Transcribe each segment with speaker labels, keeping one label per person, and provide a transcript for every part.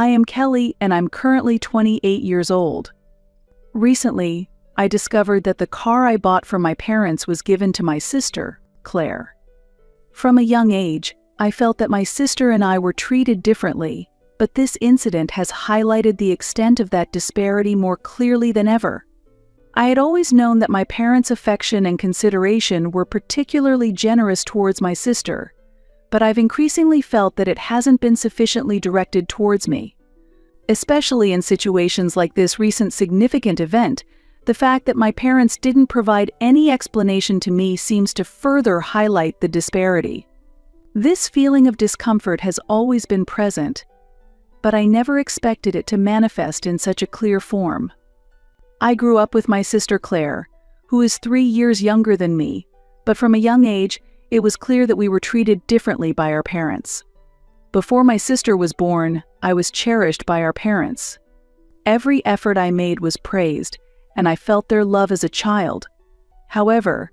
Speaker 1: I am Kelly and I'm currently 28 years old. Recently, I discovered that the car I bought for my parents was given to my sister, Claire. From a young age, I felt that my sister and I were treated differently, but this incident has highlighted the extent of that disparity more clearly than ever. I had always known that my parents' affection and consideration were particularly generous towards my sister, but I've increasingly felt that it hasn't been sufficiently directed towards me. Especially in situations like this recent significant event, the fact that my parents didn't provide any explanation to me seems to further highlight the disparity. This feeling of discomfort has always been present, but I never expected it to manifest in such a clear form. I grew up with my sister Claire, who is 3 years younger than me, but from a young age, it was clear that we were treated differently by our parents. Before my sister was born, I was cherished by our parents. Every effort I made was praised, and I felt their love as a child. However,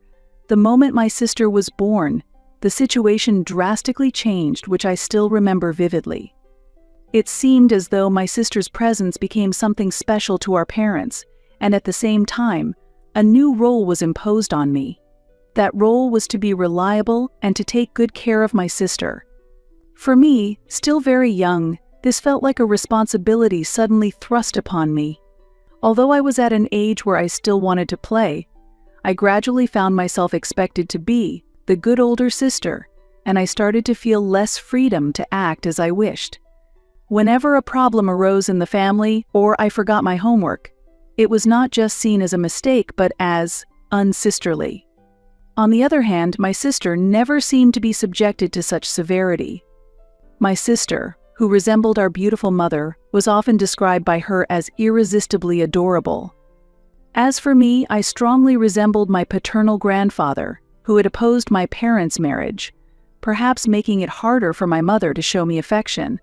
Speaker 1: the moment my sister was born, the situation drastically changed, which I still remember vividly. It seemed as though my sister's presence became something special to our parents, and at the same time, a new role was imposed on me. That role was to be reliable and to take good care of my sister. For me, still very young, this felt like a responsibility suddenly thrust upon me. Although I was at an age where I still wanted to play, I gradually found myself expected to be the good older sister, and I started to feel less freedom to act as I wished. Whenever a problem arose in the family or I forgot my homework, it was not just seen as a mistake but as unsisterly. On the other hand, my sister never seemed to be subjected to such severity. My sister, who resembled our beautiful mother, was often described by her as irresistibly adorable. As for me, I strongly resembled my paternal grandfather, who had opposed my parents' marriage, perhaps making it harder for my mother to show me affection.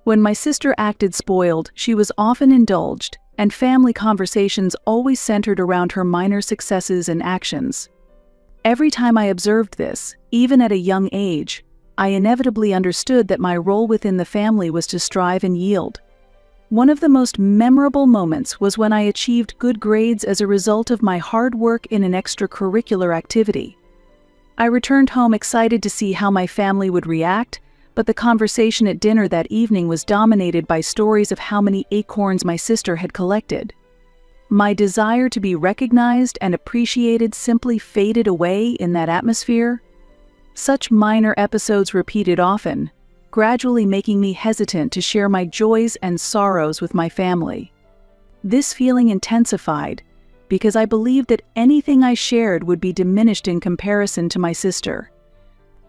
Speaker 1: When my sister acted spoiled, she was often indulged, and family conversations always centered around her minor successes and actions. Every time I observed this, even at a young age, I inevitably understood that my role within the family was to strive and yield. One of the most memorable moments was when I achieved good grades as a result of my hard work in an extracurricular activity. I returned home excited to see how my family would react, but the conversation at dinner that evening was dominated by stories of how many acorns my sister had collected. My desire to be recognized and appreciated simply faded away in that atmosphere. Such minor episodes repeated often, gradually making me hesitant to share my joys and sorrows with my family. This feeling intensified because I believed that anything I shared would be diminished in comparison to my sister.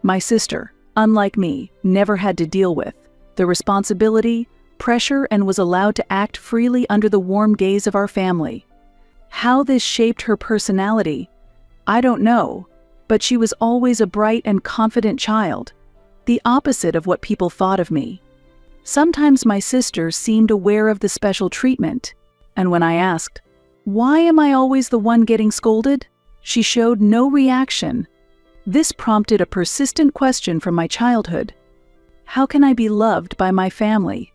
Speaker 1: My sister, unlike me, never had to deal with the responsibility, pressure, and was allowed to act freely under the warm gaze of our family. How this shaped her personality, I don't know, but she was always a bright and confident child, the opposite of what people thought of me. Sometimes my sister seemed aware of the special treatment, and when I asked, "Why am I always the one getting scolded?" she showed no reaction. This prompted a persistent question from my childhood. How can I be loved by my family?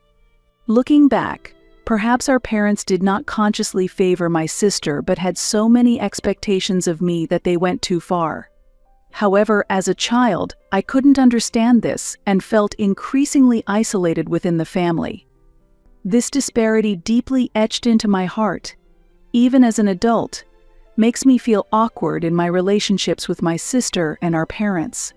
Speaker 1: Looking back, perhaps our parents did not consciously favor my sister but had so many expectations of me that they went too far. However, as a child, I couldn't understand this and felt increasingly isolated within the family. This disparity deeply etched into my heart. Even as an adult, makes me feel awkward in my relationships with my sister and our parents.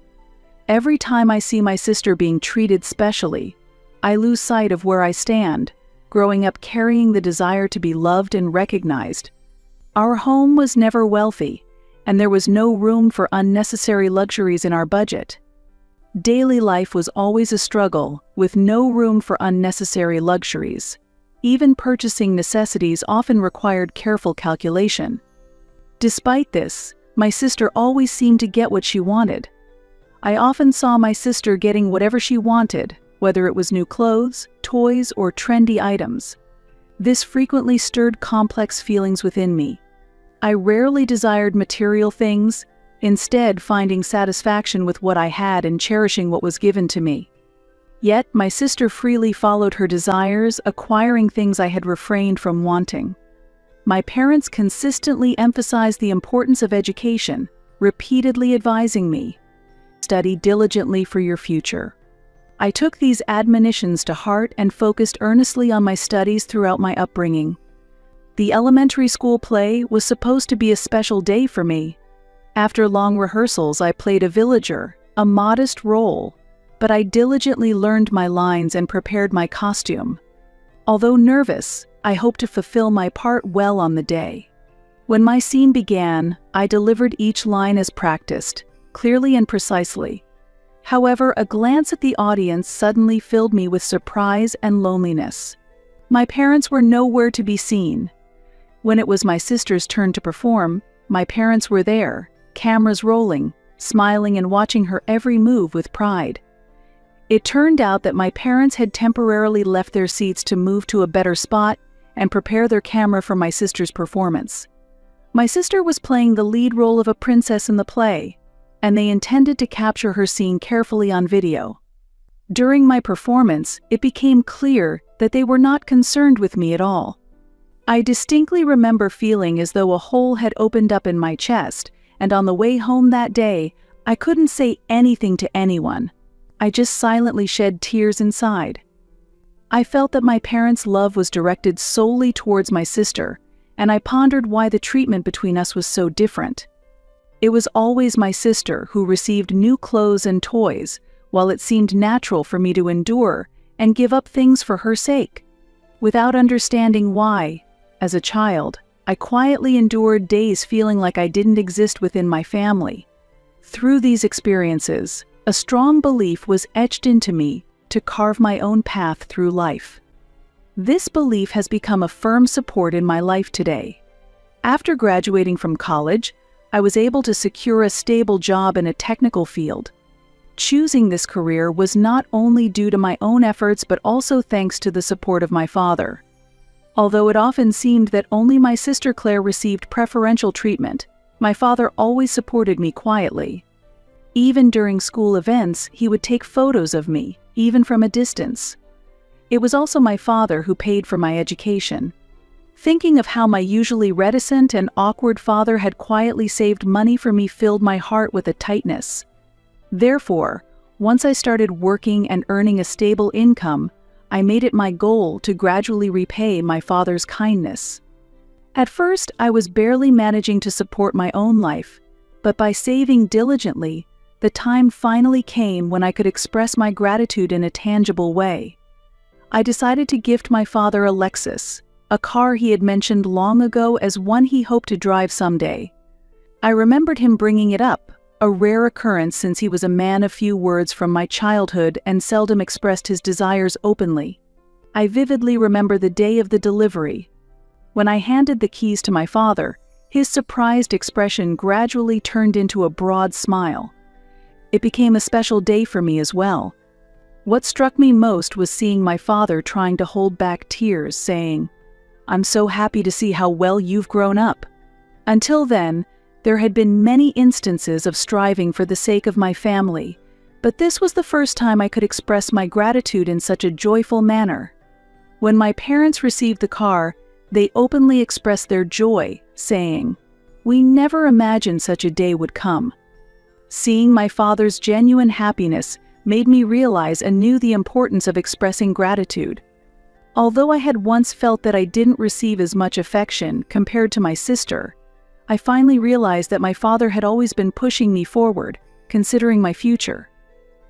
Speaker 1: Every time I see my sister being treated specially, I lose sight of where I stand, growing up carrying the desire to be loved and recognized. Our home was never wealthy, and there was no room for unnecessary luxuries in our budget. Daily life was always a struggle, with no room for unnecessary luxuries. Even purchasing necessities often required careful calculation. Despite this, my sister always seemed to get what she wanted. I often saw my sister getting whatever she wanted, whether it was new clothes, toys, or trendy items. This frequently stirred complex feelings within me. I rarely desired material things, instead finding satisfaction with what I had and cherishing what was given to me. Yet, my sister freely followed her desires, acquiring things I had refrained from wanting. My parents consistently emphasized the importance of education, repeatedly advising me, "Study diligently for your future." I took these admonitions to heart and focused earnestly on my studies throughout my upbringing. The elementary school play was supposed to be a special day for me. After long rehearsals, I played a villager, a modest role, but I diligently learned my lines and prepared my costume. Although nervous, I hoped to fulfill my part well on the day. When my scene began, I delivered each line as practiced, clearly and precisely. However, a glance at the audience suddenly filled me with surprise and loneliness. My parents were nowhere to be seen. When it was my sister's turn to perform, my parents were there, cameras rolling, smiling and watching her every move with pride. It turned out that my parents had temporarily left their seats to move to a better spot and prepare their camera for my sister's performance. My sister was playing the lead role of a princess in the play, and they intended to capture her scene carefully on video. During my performance, it became clear that they were not concerned with me at all. I distinctly remember feeling as though a hole had opened up in my chest, and on the way home that day, I couldn't say anything to anyone. I just silently shed tears inside. I felt that my parents' love was directed solely towards my sister, and I pondered why the treatment between us was so different. It was always my sister who received new clothes and toys, while it seemed natural for me to endure and give up things for her sake. Without understanding why, as a child, I quietly endured days feeling like I didn't exist within my family. Through these experiences, a strong belief was etched into me to carve my own path through life. This belief has become a firm support in my life today. After graduating from college, I was able to secure a stable job in a technical field. Choosing this career was not only due to my own efforts but also thanks to the support of my father. Although it often seemed that only my sister Claire received preferential treatment, my father always supported me quietly. Even during school events, he would take photos of me, even from a distance. It was also my father who paid for my education. Thinking of how my usually reticent and awkward father had quietly saved money for me filled my heart with a tightness. Therefore, once I started working and earning a stable income, I made it my goal to gradually repay my father's kindness. At first, I was barely managing to support my own life, but by saving diligently, the time finally came when I could express my gratitude in a tangible way. I decided to gift my father a Lexus, a car he had mentioned long ago as one he hoped to drive someday. I remembered him bringing it up, a rare occurrence since he was a man of few words from my childhood and seldom expressed his desires openly. I vividly remember the day of the delivery. When I handed the keys to my father, his surprised expression gradually turned into a broad smile. It became a special day for me as well. What struck me most was seeing my father trying to hold back tears, saying, "I'm so happy to see how well you've grown up." Until then, there had been many instances of striving for the sake of my family, but this was the first time I could express my gratitude in such a joyful manner. When my parents received the car, they openly expressed their joy, saying, "We never imagined such a day would come." Seeing my father's genuine happiness made me realize anew the importance of expressing gratitude. Although I had once felt that I didn't receive as much affection compared to my sister, I finally realized that my father had always been pushing me forward, considering my future.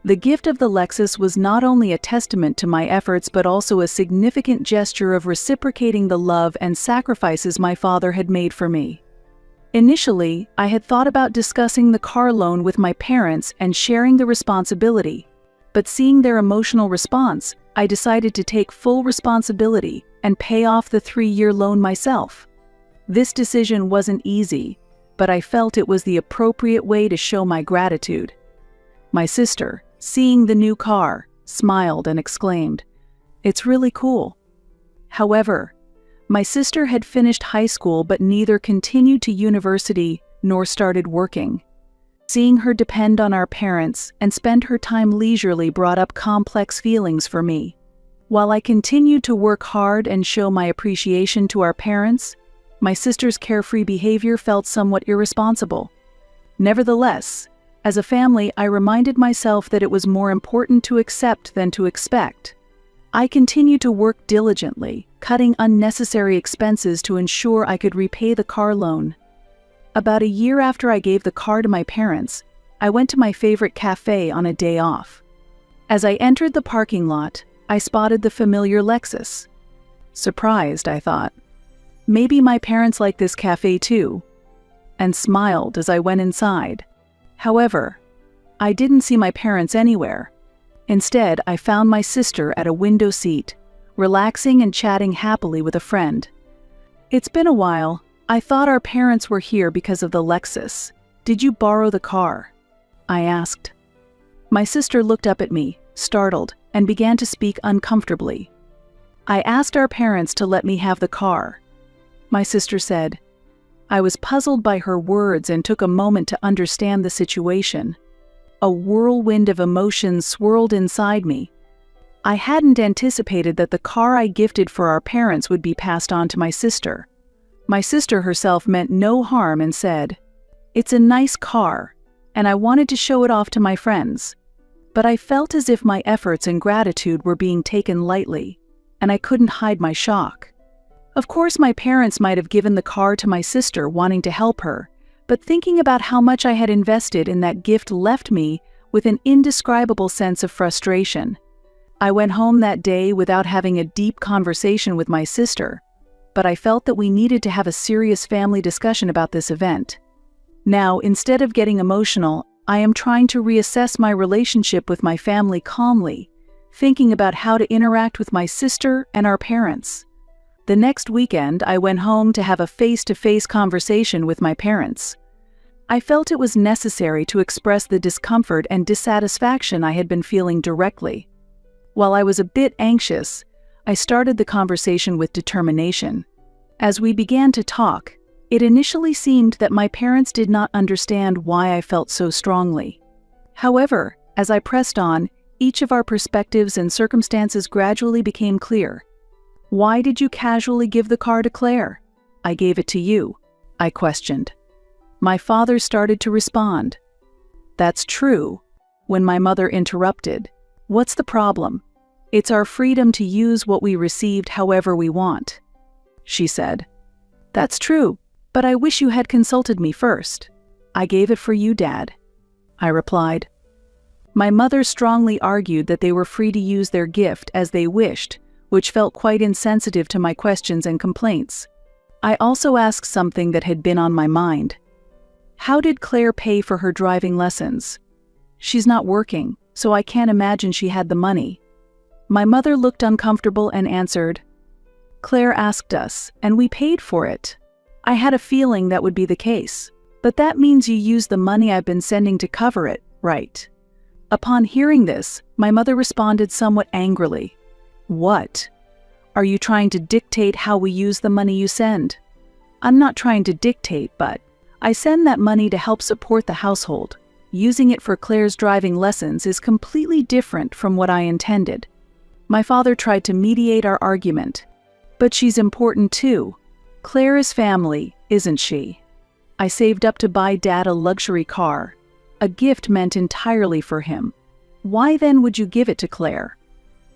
Speaker 1: The gift of the Lexus was not only a testament to my efforts but also a significant gesture of reciprocating the love and sacrifices my father had made for me. Initially, I had thought about discussing the car loan with my parents and sharing the responsibility, but seeing their emotional response, I decided to take full responsibility and pay off the 3-year loan myself. This decision wasn't easy, but I felt it was the appropriate way to show my gratitude. My sister, seeing the new car, smiled and exclaimed, "It's really cool." However, my sister had finished high school but neither continued to university nor started working. Seeing her depend on our parents and spend her time leisurely brought up complex feelings for me. While I continued to work hard and show my appreciation to our parents, my sister's carefree behavior felt somewhat irresponsible. Nevertheless, as a family, I reminded myself that it was more important to accept than to expect. I continued to work diligently, cutting unnecessary expenses to ensure I could repay the car loan. About a year after I gave the car to my parents, I went to my favorite cafe on a day off. As I entered the parking lot, I spotted the familiar Lexus. Surprised, I thought. Maybe my parents like this cafe too, and smiled as I went inside. However, I didn't see my parents anywhere. Instead, I found my sister at a window seat, relaxing and chatting happily with a friend. "It's been a while. I thought our parents were here because of the Lexus. Did you borrow the car?" I asked. My sister looked up at me, startled, and began to speak uncomfortably. "I asked our parents to let me have the car," my sister said. I was puzzled by her words and took a moment to understand the situation. A whirlwind of emotions swirled inside me. I hadn't anticipated that the car I gifted for our parents would be passed on to my sister. My sister herself meant no harm and said, "It's a nice car, and I wanted to show it off to my friends." But I felt as if my efforts and gratitude were being taken lightly, and I couldn't hide my shock. Of course, my parents might have given the car to my sister wanting to help her, but thinking about how much I had invested in that gift left me with an indescribable sense of frustration. I went home that day without having a deep conversation with my sister, but I felt that we needed to have a serious family discussion about this event. Now, instead of getting emotional, I am trying to reassess my relationship with my family calmly, thinking about how to interact with my sister and our parents. The next weekend, I went home to have a face-to-face conversation with my parents. I felt it was necessary to express the discomfort and dissatisfaction I had been feeling directly. While I was a bit anxious, I started the conversation with determination. As we began to talk, it initially seemed that my parents did not understand why I felt so strongly. However, as I pressed on, each of our perspectives and circumstances gradually became clear. "Why did you casually give the car to Claire?" "I gave it to you," I questioned. My father started to respond. "That's true," when my mother interrupted. "What's the problem? It's our freedom to use what we received however we want," she said. "That's true, but I wish you had consulted me first." "I gave it for you, Dad," I replied. My mother strongly argued that they were free to use their gift as they wished, which felt quite insensitive to my questions and complaints. I also asked something that had been on my mind. How did Claire pay for her driving lessons? She's not working, so I can't imagine she had the money. My mother looked uncomfortable and answered, "Claire asked us, and we paid for it." I had a feeling that would be the case. "But that means you use the money I've been sending to cover it, right?" Upon hearing this, my mother responded somewhat angrily. "What? Are you trying to dictate how we use the money you send?" "I'm not trying to dictate, but I send that money to help support the household. Using it for Claire's driving lessons is completely different from what I intended." My father tried to mediate our argument. "But she's important too. Claire is family, isn't she? I saved up to buy Dad a luxury car, a gift meant entirely for him. Why then would you give it to Claire?"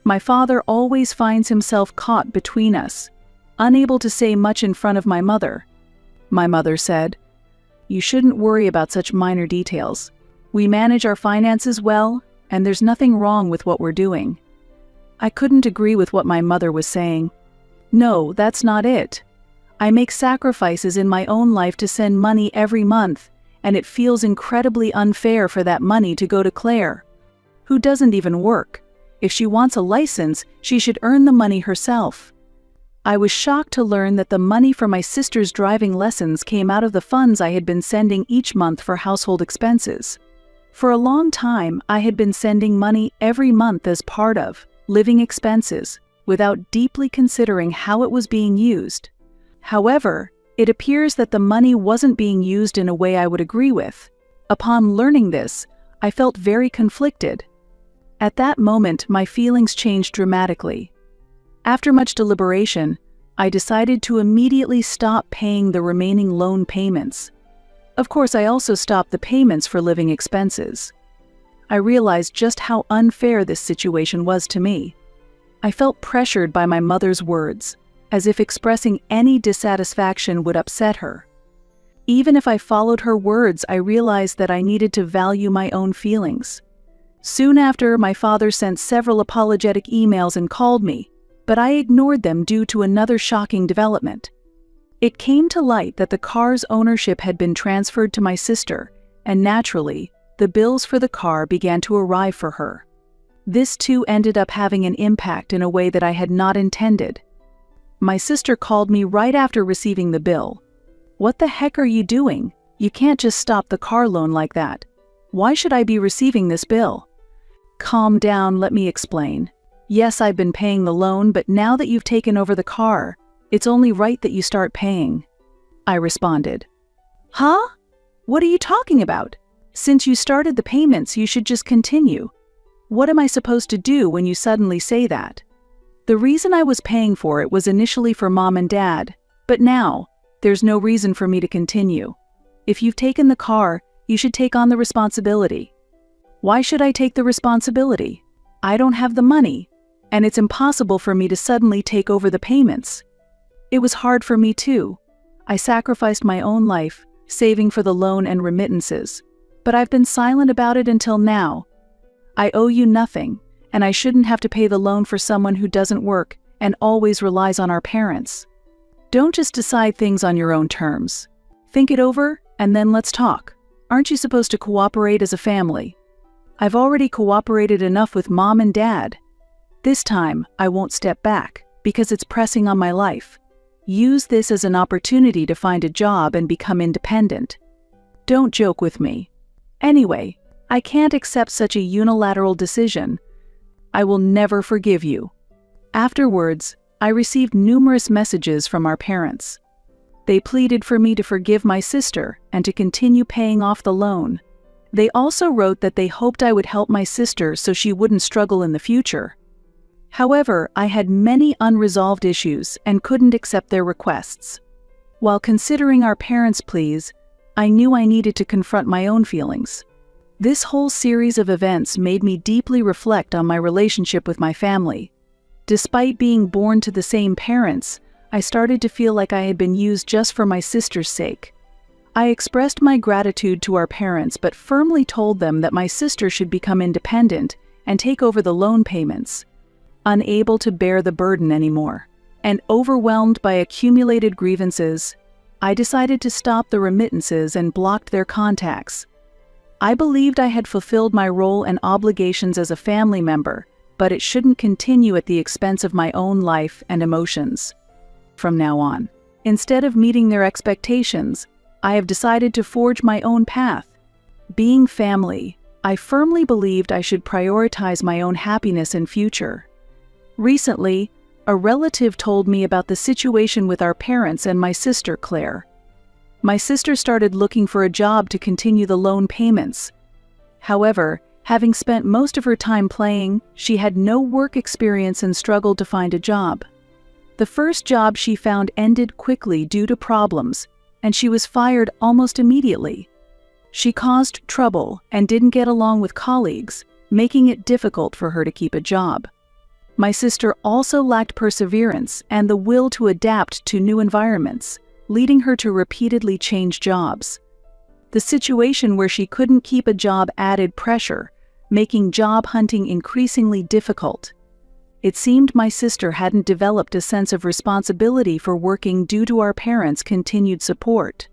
Speaker 1: My father always finds himself caught between us, unable to say much in front of my mother. My mother said, "You shouldn't worry about such minor details. We manage our finances well, and there's nothing wrong with what we're doing." I couldn't agree with what my mother was saying. "No, that's not it. I make sacrifices in my own life to send money every month, and it feels incredibly unfair for that money to go to Claire, who doesn't even work. If she wants a license, she should earn the money herself." I was shocked to learn that the money for my sister's driving lessons came out of the funds I had been sending each month for household expenses. For a long time, I had been sending money every month as part of living expenses, without deeply considering how it was being used. However, it appears that the money wasn't being used in a way I would agree with. Upon learning this, I felt very conflicted. At that moment, my feelings changed dramatically. After much deliberation, I decided to immediately stop paying the remaining loan payments. Of course, I also stopped the payments for living expenses. I realized just how unfair this situation was to me. I felt pressured by my mother's words, as if expressing any dissatisfaction would upset her. Even if I followed her words, I realized that I needed to value my own feelings. Soon after, my father sent several apologetic emails and called me, but I ignored them due to another shocking development. It came to light that the car's ownership had been transferred to my sister, and naturally, the bills for the car began to arrive for her. This too ended up having an impact in a way that I had not intended. My sister called me right after receiving the bill. "What the heck are you doing? You can't just stop the car loan like that. Why should I be receiving this bill?" "Calm down, let me explain. Yes, I've been paying the loan, but now that you've taken over the car, it's only right that you start paying," I responded. "Huh? What are you talking about? Since you started the payments, you should just continue. What am I supposed to do when you suddenly say that? The reason I was paying for it was initially for Mom and Dad, but now, there's no reason for me to continue. If you've taken the car, you should take on the responsibility." "Why should I take the responsibility? I don't have the money, and it's impossible for me to suddenly take over the payments." It was hard for me too. I sacrificed my own life, saving for the loan and remittances, but I've been silent about it until now. I owe you nothing, and I shouldn't have to pay the loan for someone who doesn't work and always relies on our parents. Don't just decide things on your own terms. Think it over, and then let's talk. Aren't you supposed to cooperate as a family? I've already cooperated enough with Mom and Dad. This time, I won't step back, because it's pressing on my life. Use this as an opportunity to find a job and become independent. Don't joke with me. Anyway, I can't accept such a unilateral decision. I will never forgive you." Afterwards, I received numerous messages from our parents. They pleaded for me to forgive my sister and to continue paying off the loan. They also wrote that they hoped I would help my sister so she wouldn't struggle in the future. However, I had many unresolved issues and couldn't accept their requests. While considering our parents' pleas, I knew I needed to confront my own feelings. This whole series of events made me deeply reflect on my relationship with my family. Despite being born to the same parents, I started to feel like I had been used just for my sister's sake. I expressed my gratitude to our parents but firmly told them that my sister should become independent and take over the loan payments. Unable to bear the burden anymore, and overwhelmed by accumulated grievances, I decided to stop the remittances and blocked their contacts. I believed I had fulfilled my role and obligations as a family member, but it shouldn't continue at the expense of my own life and emotions. From now on, instead of meeting their expectations, I have decided to forge my own path. Being family, I firmly believed I should prioritize my own happiness and future. Recently, a relative told me about the situation with our parents and my sister, Claire. My sister started looking for a job to continue the loan payments. However, having spent most of her time playing, she had no work experience and struggled to find a job. The first job she found ended quickly due to problems, and she was fired almost immediately. She caused trouble and didn't get along with colleagues, making it difficult for her to keep a job. My sister also lacked perseverance and the will to adapt to new environments, leading her to repeatedly change jobs. The situation where she couldn't keep a job added pressure, making job hunting increasingly difficult. It seemed my sister hadn't developed a sense of responsibility for working due to our parents' continued support.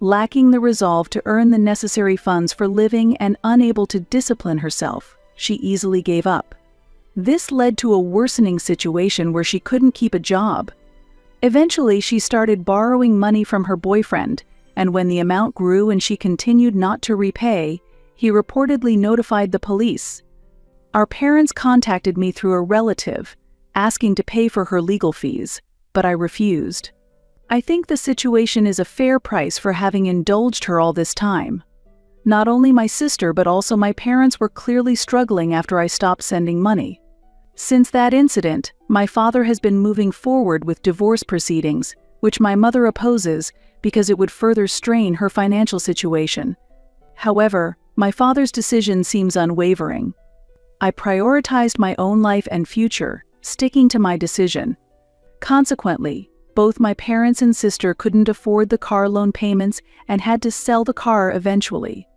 Speaker 1: Lacking the resolve to earn the necessary funds for living and unable to discipline herself, she easily gave up. This led to a worsening situation where she couldn't keep a job. Eventually, she started borrowing money from her boyfriend, and when the amount grew and she continued not to repay, he reportedly notified the police. Our parents contacted me through a relative, asking to pay for her legal fees, but I refused. I think the situation is a fair price for having indulged her all this time. Not only my sister but also my parents were clearly struggling after I stopped sending money. Since that incident, my father has been moving forward with divorce proceedings, which my mother opposes because it would further strain her financial situation. However, my father's decision seems unwavering. I prioritized my own life and future, sticking to my decision. Consequently, both my parents and sister couldn't afford the car loan payments and had to sell the car eventually.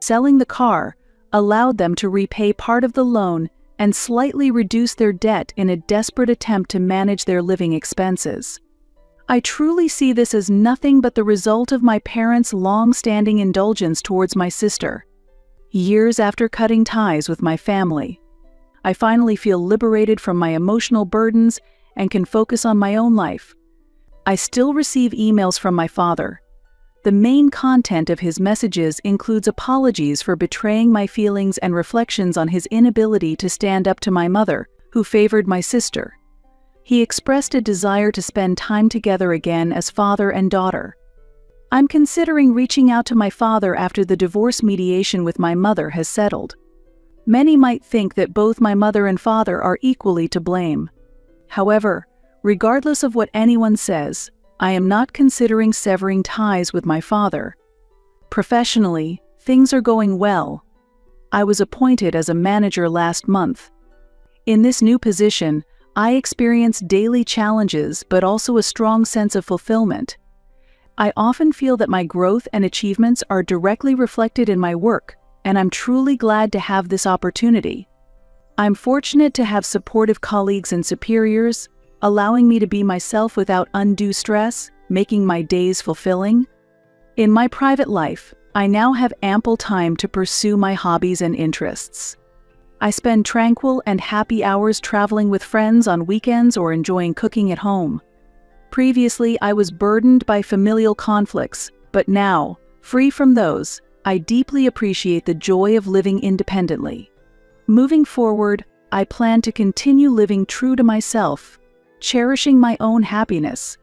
Speaker 1: Selling the car allowed them to repay part of the loan and slightly reduce their debt in a desperate attempt to manage their living expenses. I truly see this as nothing but the result of my parents' long-standing indulgence towards my sister. Years after cutting ties with my family, I finally feel liberated from my emotional burdens and can focus on my own life. I still receive emails from my father. The main content of his messages includes apologies for betraying my feelings and reflections on his inability to stand up to my mother, who favored my sister. He expressed a desire to spend time together again as father and daughter. I'm considering reaching out to my father after the divorce mediation with my mother has settled. Many might think that both my mother and father are equally to blame. However, regardless of what anyone says, I am not considering severing ties with my father. Professionally, things are going well. I was appointed as a manager last month. In this new position, I experience daily challenges but also a strong sense of fulfillment. I often feel that my growth and achievements are directly reflected in my work, and I'm truly glad to have this opportunity. I'm fortunate to have supportive colleagues and superiors, allowing me to be myself without undue stress, making my days fulfilling. In my private life, I now have ample time to pursue my hobbies and interests. I spend tranquil and happy hours traveling with friends on weekends or enjoying cooking at home. Previously, I was burdened by familial conflicts, but now, free from those, I deeply appreciate the joy of living independently. Moving forward, I plan to continue living true to myself, cherishing my own happiness,